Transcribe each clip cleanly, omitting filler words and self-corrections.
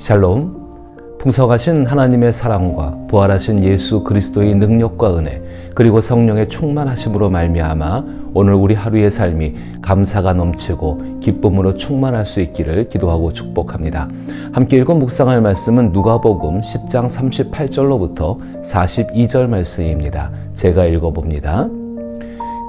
샬롬. 풍성하신 하나님의 사랑과 부활하신 예수 그리스도의 능력과 은혜 그리고 성령의 충만하심으로 말미암아 오늘 우리 하루의 삶이 감사가 넘치고 기쁨으로 충만할 수 있기를 기도하고 축복합니다. 함께 읽은 묵상할 말씀은 누가복음 10장 38절로부터 42절 말씀입니다. 제가 읽어봅니다.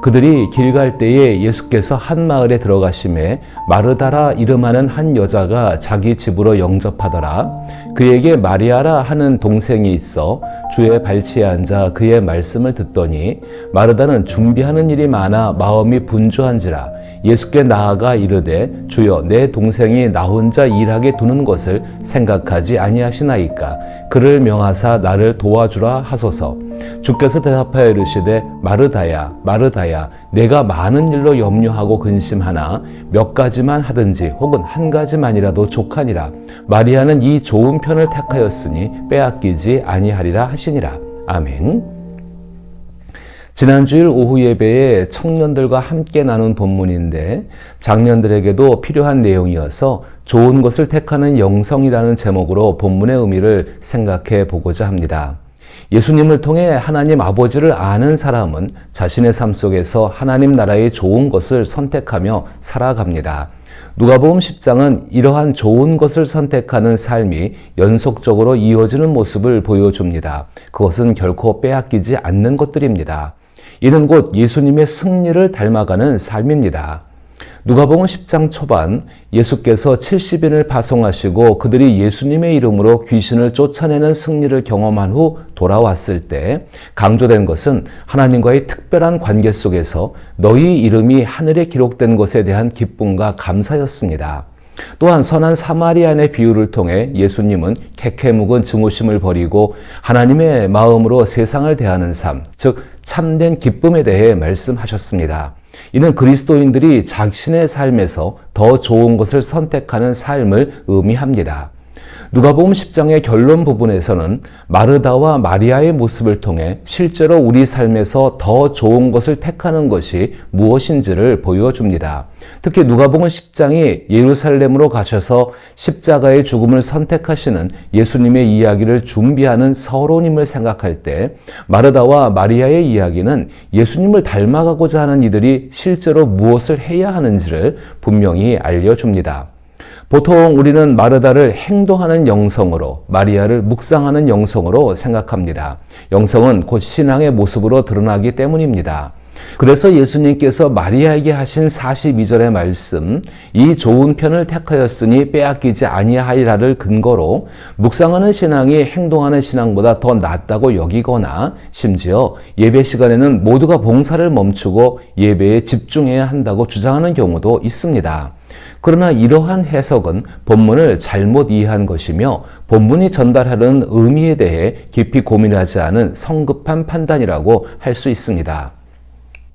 그들이 길 갈 때에 예수께서 한 마을에 들어가심에 마르다라 이름하는 한 여자가 자기 집으로 영접하더라. 그에게 마리아라 하는 동생이 있어 주의 발치에 앉아 그의 말씀을 듣더니 마르다는 준비하는 일이 많아 마음이 분주한지라 예수께 나아가 이르되 주여 내 동생이 나 혼자 일하게 두는 것을 생각하지 아니하시나이까 그를 명하사 나를 도와주라 하소서. 주께서 대답하여 이르시되 마르다야 마르다야 내가 많은 일로 염려하고 근심하나 몇 가지만 하든지 혹은 한 가지만이라도 족하니라. 마리아는 이 좋은 편을 택하였으니 빼앗기지 아니하리라 하시니라. 아멘. 지난주일 오후 예배에 청년들과 함께 나눈 본문인데 장년들에게도 필요한 내용이어서 좋은 것을 택하는 영성이라는 제목으로 본문의 의미를 생각해 보고자 합니다. 예수님을 통해 하나님 아버지를 아는 사람은 자신의 삶 속에서 하나님 나라의 좋은 것을 선택하며 살아갑니다. 누가복음 10장은 이러한 좋은 것을 선택하는 삶이 연속적으로 이어지는 모습을 보여줍니다. 그것은 결코 빼앗기지 않는 것들입니다. 이는 곧 예수님의 승리를 닮아가는 삶입니다. 누가복음 10장 초반 예수께서 70인을 파송하시고 그들이 예수님의 이름으로 귀신을 쫓아내는 승리를 경험한 후 돌아왔을 때 강조된 것은 하나님과의 특별한 관계 속에서 너희 이름이 하늘에 기록된 것에 대한 기쁨과 감사였습니다. 또한 선한 사마리아인의 비유를 통해 예수님은 캐캐 묵은 증오심을 버리고 하나님의 마음으로 세상을 대하는 삶, 즉 참된 기쁨에 대해 말씀하셨습니다. 이는 그리스도인들이 자신의 삶에서 더 좋은 것을 선택하는 삶을 의미합니다. 누가복음 10장의 결론 부분에서는 마르다와 마리아의 모습을 통해 실제로 우리 삶에서 더 좋은 것을 택하는 것이 무엇인지를 보여줍니다. 특히 누가복음 10장이 예루살렘으로 가셔서 십자가의 죽음을 선택하시는 예수님의 이야기를 준비하는 서론임을 생각할 때 마르다와 마리아의 이야기는 예수님을 닮아가고자 하는 이들이 실제로 무엇을 해야 하는지를 분명히 알려줍니다. 보통 우리는 마르다를 행동하는 영성으로, 마리아를 묵상하는 영성으로 생각합니다. 영성은 곧 신앙의 모습으로 드러나기 때문입니다. 그래서 예수님께서 마리아에게 하신 42절의 말씀, 이 좋은 편을 택하였으니 빼앗기지 아니하리라를 근거로 묵상하는 신앙이 행동하는 신앙보다 더 낫다고 여기거나 심지어 예배 시간에는 모두가 봉사를 멈추고 예배에 집중해야 한다고 주장하는 경우도 있습니다. 그러나 이러한 해석은 본문을 잘못 이해한 것이며 본문이 전달하는 의미에 대해 깊이 고민하지 않은 성급한 판단이라고 할 수 있습니다.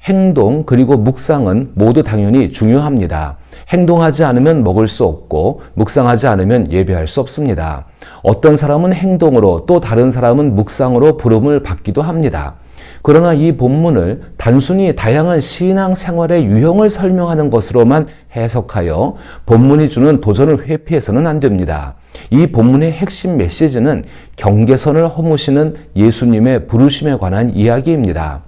행동 그리고 묵상은 모두 당연히 중요합니다. 행동하지 않으면 먹을 수 없고 묵상하지 않으면 예배할 수 없습니다. 어떤 사람은 행동으로 또 다른 사람은 묵상으로 부름을 받기도 합니다. 그러나 이 본문을 단순히 다양한 신앙 생활의 유형을 설명하는 것으로만 해석하여 본문이 주는 도전을 회피해서는 안 됩니다. 이 본문의 핵심 메시지는 경계선을 허무시는 예수님의 부르심에 관한 이야기입니다.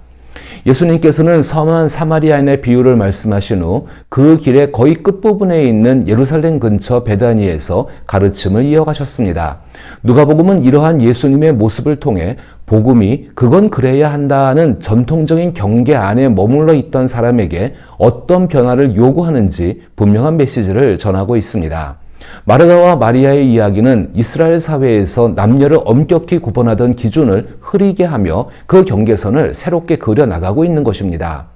예수님께서는 선한 사마리아인의 비유를 말씀하신 후 그 길의 거의 끝부분에 있는 예루살렘 근처 베다니에서 가르침을 이어가셨습니다. 누가복음은 이러한 예수님의 모습을 통해 복음이 그건 그래야 한다는 전통적인 경계 안에 머물러 있던 사람에게 어떤 변화를 요구하는지 분명한 메시지를 전하고 있습니다. 마르다와 마리아의 이야기는 이스라엘 사회에서 남녀를 엄격히 구분하던 기준을 흐리게 하며 그 경계선을 새롭게 그려나가고 있는 것입니다.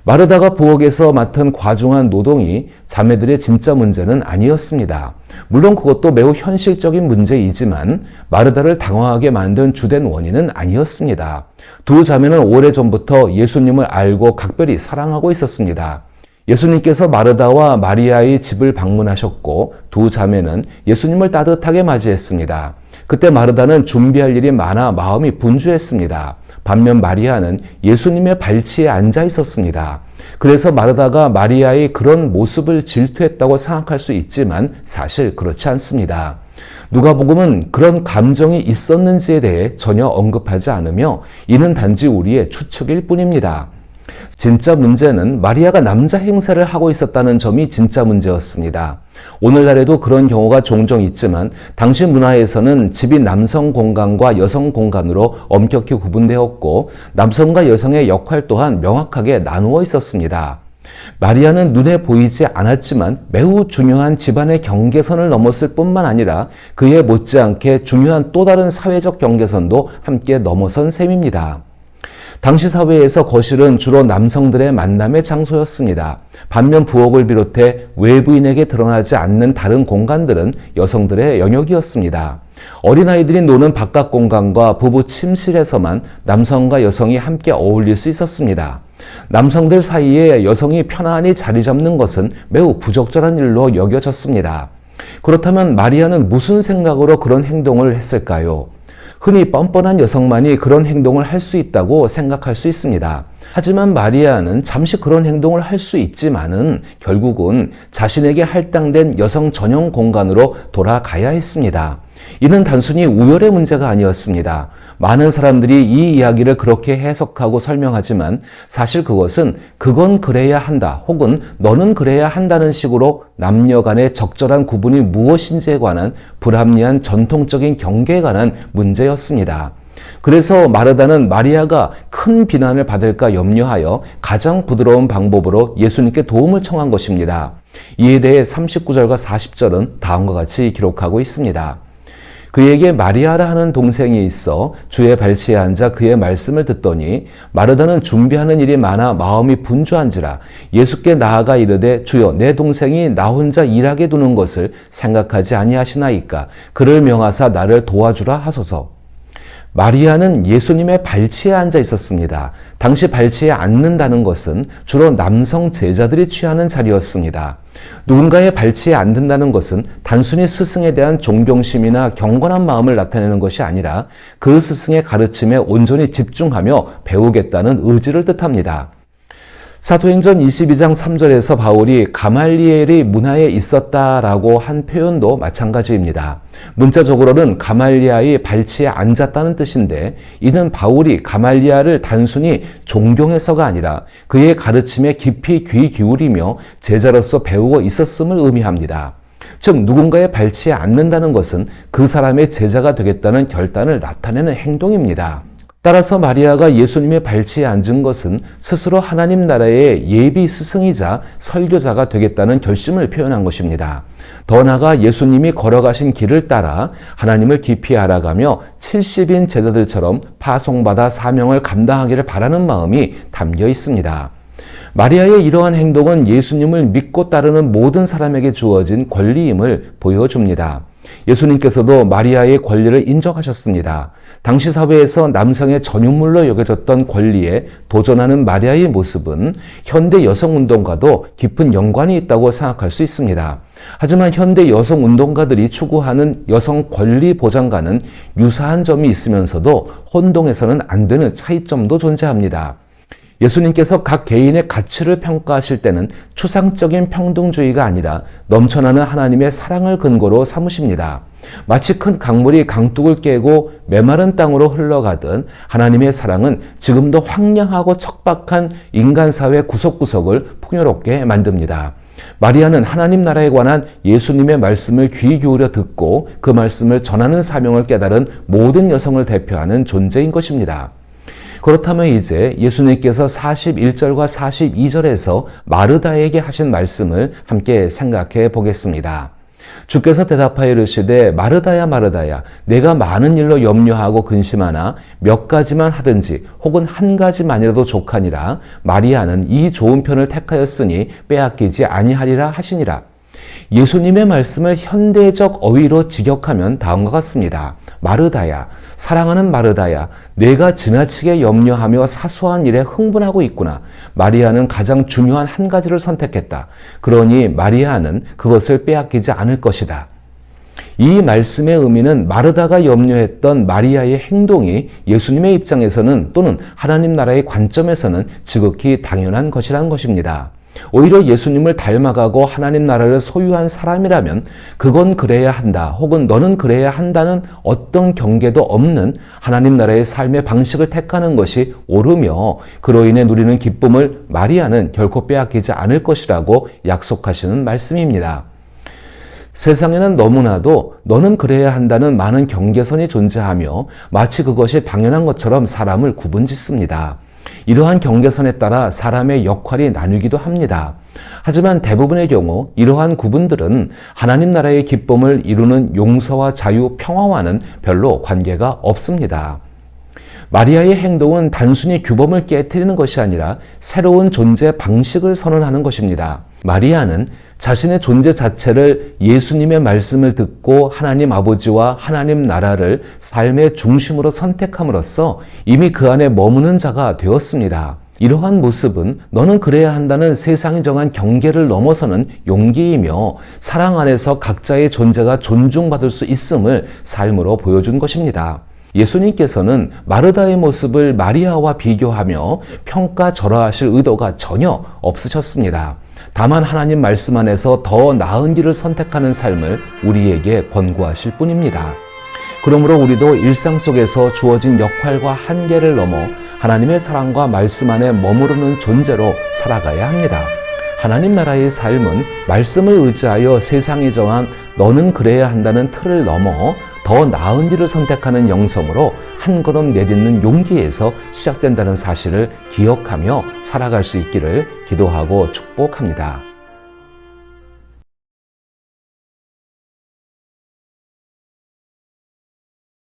마르다가 부엌에서 맡은 과중한 노동이 자매들의 진짜 문제는 아니었습니다. 물론 그것도 매우 현실적인 문제이지만 마르다를 당황하게 만든 주된 원인은 아니었습니다. 두 자매는 오래전부터 예수님을 알고 각별히 사랑하고 있었습니다. 예수님께서 마르다와 마리아의 집을 방문하셨고 두 자매는 예수님을 따뜻하게 맞이했습니다. 그때 마르다는 준비할 일이 많아 마음이 분주했습니다. 반면 마리아는 예수님의 발치에 앉아 있었습니다. 그래서 마르다가 마리아의 그런 모습을 질투했다고 생각할 수 있지만 사실 그렇지 않습니다. 누가복음은 그런 감정이 있었는지에 대해 전혀 언급하지 않으며 이는 단지 우리의 추측일 뿐입니다. 진짜 문제는 마리아가 남자 행세를 하고 있었다는 점이 진짜 문제였습니다. 오늘날에도 그런 경우가 종종 있지만 당시 문화에서는 집이 남성 공간과 여성 공간으로 엄격히 구분되었고 남성과 여성의 역할 또한 명확하게 나누어 있었습니다. 마리아는 눈에 보이지 않았지만 매우 중요한 집안의 경계선을 넘었을 뿐만 아니라 그에 못지않게 중요한 또 다른 사회적 경계선도 함께 넘어선 셈입니다. 당시 사회에서 거실은 주로 남성들의 만남의 장소였습니다. 반면 부엌을 비롯해 외부인에게 드러나지 않는 다른 공간들은 여성들의 영역이었습니다. 어린아이들이 노는 바깥 공간과 부부 침실에서만 남성과 여성이 함께 어울릴 수 있었습니다. 남성들 사이에 여성이 편안히 자리 잡는 것은 매우 부적절한 일로 여겨졌습니다. 그렇다면 마리아는 무슨 생각으로 그런 행동을 했을까요? 흔히 뻔뻔한 여성만이 그런 행동을 할 수 있다고 생각할 수 있습니다. 하지만 마리아는 잠시 그런 행동을 할 수 있지만은 결국은 자신에게 할당된 여성 전용 공간으로 돌아가야 했습니다. 이는 단순히 우열의 문제가 아니었습니다. 많은 사람들이 이 이야기를 그렇게 해석하고 설명하지만 사실 그것은 그건 그래야 한다 혹은 너는 그래야 한다는 식으로 남녀 간의 적절한 구분이 무엇인지에 관한 불합리한 전통적인 경계에 관한 문제였습니다. 그래서 마르다는 마리아가 큰 비난을 받을까 염려하여 가장 부드러운 방법으로 예수님께 도움을 청한 것입니다. 이에 대해 39절과 40절은 다음과 같이 기록하고 있습니다. 그에게 마리아라 하는 동생이 있어 주의 발치에 앉아 그의 말씀을 듣더니 마르다는 준비하는 일이 많아 마음이 분주한지라 예수께 나아가 이르되 주여 내 동생이 나 혼자 일하게 두는 것을 생각하지 아니하시나이까 그를 명하사 나를 도와주라 하소서. 마리아는 예수님의 발치에 앉아 있었습니다. 당시 발치에 앉는다는 것은 주로 남성 제자들이 취하는 자리였습니다. 누군가의 발치에 앉는다는 것은 단순히 스승에 대한 존경심이나 경건한 마음을 나타내는 것이 아니라 그 스승의 가르침에 온전히 집중하며 배우겠다는 의지를 뜻합니다. 사도행전 22장 3절에서 바울이 가말리엘이 문화에 있었다라고 한 표현도 마찬가지입니다. 문자적으로는 가말리아의 발치에 앉았다는 뜻인데 이는 바울이 가말리아를 단순히 존경해서가 아니라 그의 가르침에 깊이 귀 기울이며 제자로서 배우고 있었음을 의미합니다. 즉 누군가의 발치에 앉는다는 것은 그 사람의 제자가 되겠다는 결단을 나타내는 행동입니다. 따라서 마리아가 예수님의 발치에 앉은 것은 스스로 하나님 나라의 예비 스승이자 설교자가 되겠다는 결심을 표현한 것입니다. 더 나아가 예수님이 걸어가신 길을 따라 하나님을 깊이 알아가며 70인 제자들처럼 파송받아 사명을 감당하기를 바라는 마음이 담겨 있습니다. 마리아의 이러한 행동은 예수님을 믿고 따르는 모든 사람에게 주어진 권리임을 보여줍니다. 예수님께서도 마리아의 권리를 인정하셨습니다. 당시 사회에서 남성의 전유물로 여겨졌던 권리에 도전하는 마리아의 모습은 현대 여성운동과도 깊은 연관이 있다고 생각할 수 있습니다. 하지만 현대 여성운동가들이 추구하는 여성 권리 보장과는 유사한 점이 있으면서도 혼동해서는 안 되는 차이점도 존재합니다. 예수님께서 각 개인의 가치를 평가하실 때는 추상적인 평등주의가 아니라 넘쳐나는 하나님의 사랑을 근거로 삼으십니다. 마치 큰 강물이 강둑을 깨고 메마른 땅으로 흘러가듯 하나님의 사랑은 지금도 황량하고 척박한 인간사회 구석구석을 풍요롭게 만듭니다. 마리아는 하나님 나라에 관한 예수님의 말씀을 귀 기울여 듣고 그 말씀을 전하는 사명을 깨달은 모든 여성을 대표하는 존재인 것입니다. 그렇다면 이제 예수님께서 41절과 42절에서 마르다에게 하신 말씀을 함께 생각해 보겠습니다. 주께서 대답하여 이르시되 마르다야 마르다야 내가 많은 일로 염려하고 근심하나 몇 가지만 하든지 혹은 한 가지만이라도 족하니라 마리아는 이 좋은 편을 택하였으니 빼앗기지 아니하리라 하시니라. 예수님의 말씀을 현대적 어휘로 직역하면 다음과 같습니다. 마르다야, 사랑하는 마르다야, 내가 지나치게 염려하며 사소한 일에 흥분하고 있구나. 마리아는 가장 중요한 한 가지를 선택했다. 그러니 마리아는 그것을 빼앗기지 않을 것이다. 이 말씀의 의미는 마르다가 염려했던 마리아의 행동이 예수님의 입장에서는 또는 하나님 나라의 관점에서는 지극히 당연한 것이라는 것입니다. 오히려 예수님을 닮아가고 하나님 나라를 소유한 사람이라면 그건 그래야 한다, 혹은 너는 그래야 한다는 어떤 경계도 없는 하나님 나라의 삶의 방식을 택하는 것이 옳으며 그로 인해 누리는 기쁨을 마리아는 결코 빼앗기지 않을 것이라고 약속하시는 말씀입니다. 세상에는 너무나도 너는 그래야 한다는 많은 경계선이 존재하며 마치 그것이 당연한 것처럼 사람을 구분짓습니다. 이러한 경계선에 따라 사람의 역할이 나뉘기도 합니다. 하지만 대부분의 경우 이러한 구분들은 하나님 나라의 기쁨을 이루는 용서와 자유, 평화와는 별로 관계가 없습니다. 마리아의 행동은 단순히 규범을 깨트리는 것이 아니라 새로운 존재 방식을 선언하는 것입니다. 마리아는 자신의 존재 자체를 예수님의 말씀을 듣고 하나님 아버지와 하나님 나라를 삶의 중심으로 선택함으로써 이미 그 안에 머무는 자가 되었습니다. 이러한 모습은 너는 그래야 한다는 세상이 정한 경계를 넘어서는 용기이며 사랑 안에서 각자의 존재가 존중받을 수 있음을 삶으로 보여준 것입니다. 예수님께서는 마르다의 모습을 마리아와 비교하며 평가절하하실 의도가 전혀 없으셨습니다. 다만 하나님 말씀 안에서 더 나은 길을 선택하는 삶을 우리에게 권고하실 뿐입니다. 그러므로 우리도 일상 속에서 주어진 역할과 한계를 넘어 하나님의 사랑과 말씀 안에 머무르는 존재로 살아가야 합니다. 하나님 나라의 삶은 말씀을 의지하여 세상이 정한 너는 그래야 한다는 틀을 넘어 더 나은 길을 선택하는 영성으로 한 걸음 내딛는 용기에서 시작된다는 사실을 기억하며 살아갈 수 있기를 기도하고 축복합니다.